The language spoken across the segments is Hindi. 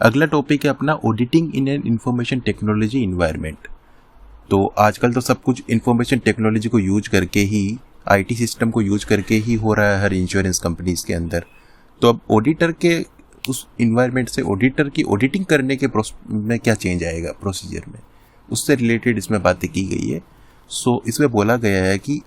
अगला टॉपिक है अपना auditing in an information technology environment. तो आजकल तो सब कुछ इंफॉर्मेशन टेक्नोलॉजी को यूज करके ही, आईटी सिस्टम को यूज करके ही हो रहा है हर इंश्योरेंस कंपनीज के अंदर। तो अब ऑडिटर के उस इन्वायरमेंट से ऑडिटर की ऑडिटिंग करने के में क्या चेंज आएगा प्रोसीजर में, उससे रिलेटेड इसमें बातें की गई है। सो इसमें बोला गया है कि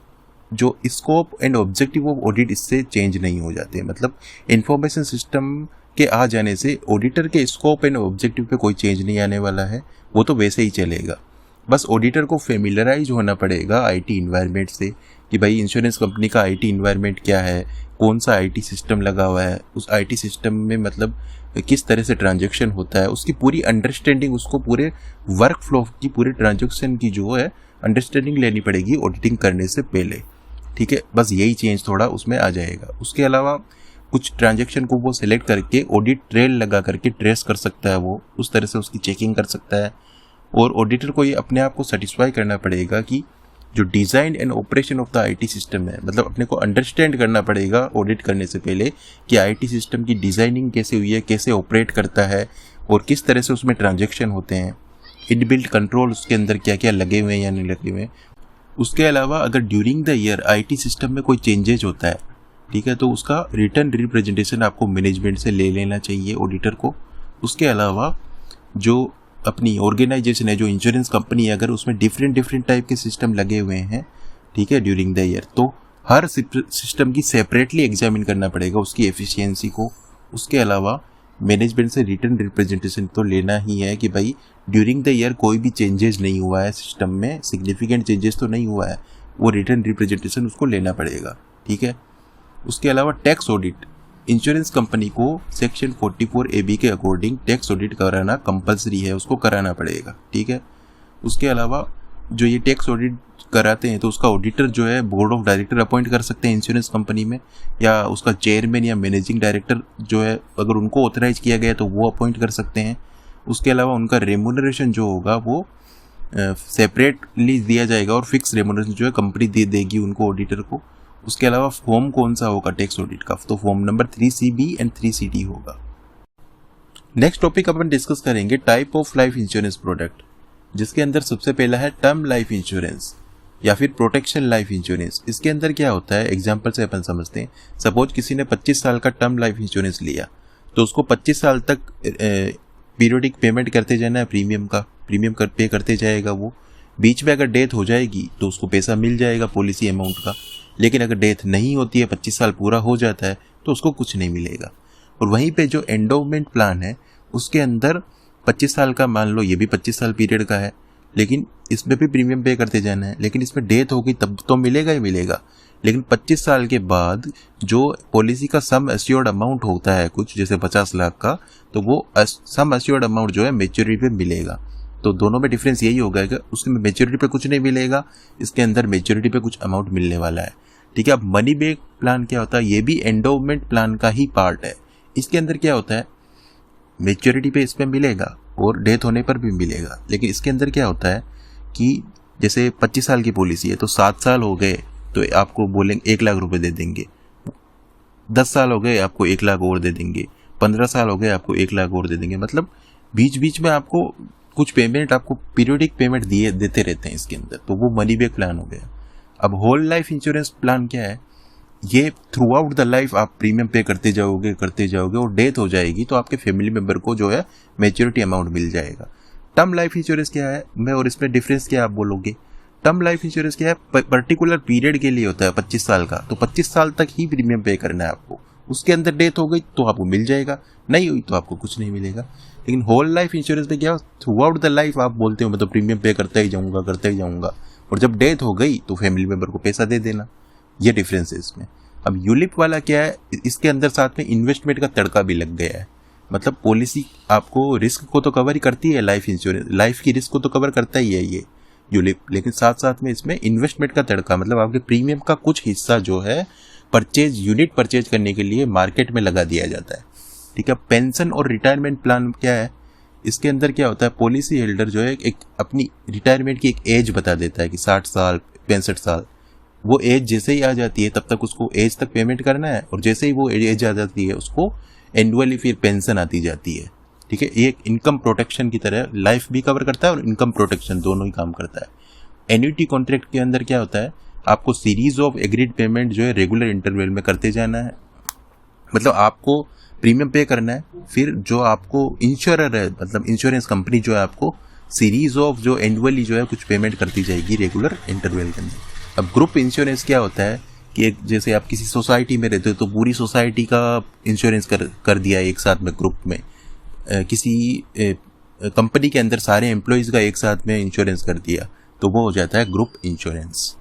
जो scope and objective of audit इससे चेंज नहीं हो जाते। मतलब इंफॉर्मेशन सिस्टम के आ जाने से ऑडिटर के स्कोप एंड ऑब्जेक्टिव पे कोई चेंज नहीं आने वाला है, वो तो वैसे ही चलेगा। बस ऑडिटर को फेमिलराइज होना पड़ेगा आईटी इन्वायरमेंट से कि भाई इंश्योरेंस कंपनी का आईटी इन्वायरमेंट क्या है, कौन सा आईटी सिस्टम लगा हुआ है, उस आईटी सिस्टम में मतलब किस तरह से ट्रांजैक्शन होता है, उसकी पूरी अंडरस्टैंडिंग, उसको पूरे वर्क फ्लो की, पूरे ट्रांजैक्शन की जो है अंडरस्टैंडिंग लेनी पड़ेगी ऑडिटिंग करने से पहले। ठीक है, बस यही चेंज थोड़ा उसमें आ जाएगा। उसके अलावा कुछ ट्रांजैक्शन को वो सिलेक्ट करके ऑडिट ट्रेल लगा करके ट्रेस कर सकता है, वो उस तरह से उसकी चेकिंग कर सकता है। और ऑडिटर को ये अपने आप को सेटिस्फाई करना पड़ेगा कि जो design and operation of the IT system है, मतलब अपने को अंडरस्टैंड करना पड़ेगा ऑडिट करने से पहले कि आईटी सिस्टम की डिज़ाइनिंग कैसे हुई है, कैसे ऑपरेट करता है और किस तरह से उसमें ट्रांजैक्शन होते हैं, इनबिल्ट कंट्रोल उसके अंदर क्या क्या लगे हुए हैं या नहीं लगे हुए हैं। उसके अलावा अगर during the year IT system में कोई चेंजेज होता है, ठीक है, तो उसका रिटर्न रिप्रेजेंटेशन आपको मैनेजमेंट से ले लेना चाहिए ऑडिटर को। उसके अलावा जो अपनी ऑर्गेनाइजेशन है, जो इंश्योरेंस कंपनी है, अगर उसमें डिफरेंट टाइप के सिस्टम लगे हुए हैं, ठीक है, ड्यूरिंग द ईयर, तो हर सिस्टम की सेपरेटली एग्जामिन करना पड़ेगा उसकी एफिशिएंसी को। उसके अलावा मैनेजमेंट से रिटर्न रिप्रेजेंटेशन तो लेना ही है कि भाई ड्यूरिंग द ईयर कोई भी चेंजेस नहीं हुआ है सिस्टम में, सिग्निफिकेंट चेंजेस तो नहीं हुआ है, वो रिटर्न रिप्रेजेंटेशन उसको लेना पड़ेगा। ठीक है। उसके अलावा टैक्स ऑडिट, इंश्योरेंस कंपनी को सेक्शन 44AB के अकॉर्डिंग टैक्स ऑडिट कराना कंपलसरी है, उसको कराना पड़ेगा। ठीक है। उसके अलावा जो ये टैक्स ऑडिट कराते हैं तो उसका ऑडिटर जो है बोर्ड ऑफ डायरेक्टर अपॉइंट कर सकते हैं इंश्योरेंस कंपनी में, या उसका चेयरमैन या मैनेजिंग डायरेक्टर जो है अगर उनको ऑथराइज किया गया तो वो अपॉइंट कर सकते हैं। उसके अलावा उनका रेम्यूनरेशन जो होगा वो सेपरेटली दिया जाएगा और फिक्स रेम्यूनरेशन जो है कंपनी दे देगी उनको, ऑडिटर को। उसके अलावा फॉर्म कौन सा होगा टैक्स ऑडिट का, तो form number 3CB and 3CD होगा। नेक्स्ट टॉपिक अपन डिस्कस करेंगे type of life insurance product, जिसके अंदर सबसे पहला है टर्म लाइफ इंश्योरेंस या फिर प्रोटेक्शन लाइफ इंश्योरेंस। इसके अंदर क्या होता है, एग्जांपल से अपन समझते हैं। सपोज किसी ने 25 साल का टर्म लाइफ इंश्योरेंस लिया तो उसको 25 साल तक पीरियोडिक पेमेंट करते जाना है, प्रीमियम पे करते जाएगा। वो बीच में अगर डेथ हो जाएगी तो उसको पैसा मिल जाएगा पॉलिसी अमाउंट का, लेकिन अगर डेथ नहीं होती है, 25 साल पूरा हो जाता है, तो उसको कुछ नहीं मिलेगा। और वहीं पे जो एंडोमेंट प्लान है उसके अंदर 25 साल का, मान लो ये भी 25 साल पीरियड का है, लेकिन इसमें भी प्रीमियम पे करते जाना है, लेकिन इसमें डेथ होगी तब तो मिलेगा ही मिलेगा। लेकिन 25 साल के बाद जो पॉलिसी का सम एश्योर्ड अमाउंट होता है कुछ, जैसे 50 लाख का, तो वो सम एश्योर्ड अमाउंट जो है मैच्योरिटी पे मिलेगा। तो दोनों में डिफरेंस यही होगा कि उसमें मैच्योरिटी पे कुछ नहीं मिलेगा, इसके अंदर मैच्योरिटी पे कुछ अमाउंट मिलने वाला है। ठीक है। अब मनी बैक प्लान क्या होता है, ये भी एंडोमेंट प्लान का ही पार्ट है। इसके अंदर क्या होता है, मैच्योरिटी पे इसमें मिलेगा और डेथ होने पर भी मिलेगा, लेकिन इसके अंदर क्या होता है कि जैसे 25 साल की पॉलिसी है तो 7 साल हो गए तो आपको बोलेंगे 1 लाख रुपए दे देंगे, 10 साल हो गए आपको 1 लाख और दे देंगे, 15 साल हो गए आपको 1 लाख और दे देंगे। मतलब बीच बीच में आपको कुछ पेमेंट, आपको पीरियोडिक पेमेंट देते रहते हैं इसके अंदर, तो वो मनी बैक प्लान हो गया। अब होल लाइफ इंश्योरेंस प्लान क्या है, ये थ्रू आउट द लाइफ आप प्रीमियम पे करते जाओगे और डेथ हो जाएगी तो आपके फैमिली मेंबर को जो है मैच्योरिटी अमाउंट मिल जाएगा। टर्म लाइफ इंश्योरेंस क्या है, मैं और इसमें डिफरेंस क्या आप बोलोगे। टर्म लाइफ इंश्योरेंस क्या है, पर्टिकुलर पीरियड के लिए होता है 25 साल का, तो 25 साल तक ही प्रीमियम पे करना है आपको। उसके अंदर डेथ हो गई तो आपको मिल जाएगा, नहीं हुई तो आपको कुछ नहीं मिलेगा। लेकिन होल लाइफ इंश्योरेंस में क्या, थ्रू आउट द लाइफ आप बोलते हो मतलब प्रीमियम पे करता ही जाऊंगा, और जब डेथ हो गई तो फैमिली मेंबर को पैसा दे देना। ये डिफरेंस है इसमें। अब यूलिप वाला क्या है, इसके अंदर साथ में इन्वेस्टमेंट का तड़का भी लग गया है। मतलब पॉलिसी आपको रिस्क को तो कवर ही करती है, लाइफ इंश्योरेंस लाइफ की रिस्क को तो कवर करता ही है ये यूलिप, लेकिन साथ साथ में इसमें इन्वेस्टमेंट का तड़का, मतलब आपके प्रीमियम का कुछ हिस्सा जो है यूनिट परचेज करने के लिए मार्केट में लगा दिया जाता है। ठीक है। पेंशन और रिटायरमेंट प्लान क्या है, इसके अंदर क्या होता है, पॉलिसी होल्डर जो है एक अपनी रिटायरमेंट की एक एज बता देता है कि 60 साल 65 साल। वो एज जैसे ही आ जाती है तब तक उसको एज तक पेमेंट करना है, और जैसे ही वो एज आ जाती है उसको एनुअली फिर पेंशन आती जाती है। ठीक है, ये एक इनकम प्रोटेक्शन की तरह लाइफ भी कवर करता है और इनकम प्रोटेक्शन दोनों ही काम करता है। एन्युटी कॉन्ट्रैक्ट के अंदर क्या होता है, आपको सीरीज ऑफ एग्रीड पेमेंट जो है रेगुलर इंटरवल में करते जाना है, मतलब आपको प्रीमियम पे करना है, फिर जो आपको इंश्योरर है मतलब इंश्योरेंस कंपनी जो है आपको सीरीज ऑफ जो एनुअली जो है कुछ पेमेंट करती जाएगी रेगुलर इंटरवल के अंदर। अब ग्रुप इंश्योरेंस क्या होता है कि एक जैसे आप किसी सोसाइटी में रहते हो तो पूरी सोसाइटी का इंश्योरेंस कर दिया एक साथ में ग्रुप में, किसी कंपनी के अंदर सारे एम्प्लॉयज़ का एक साथ में इंश्योरेंस कर दिया, तो वो हो जाता है ग्रुप इंश्योरेंस।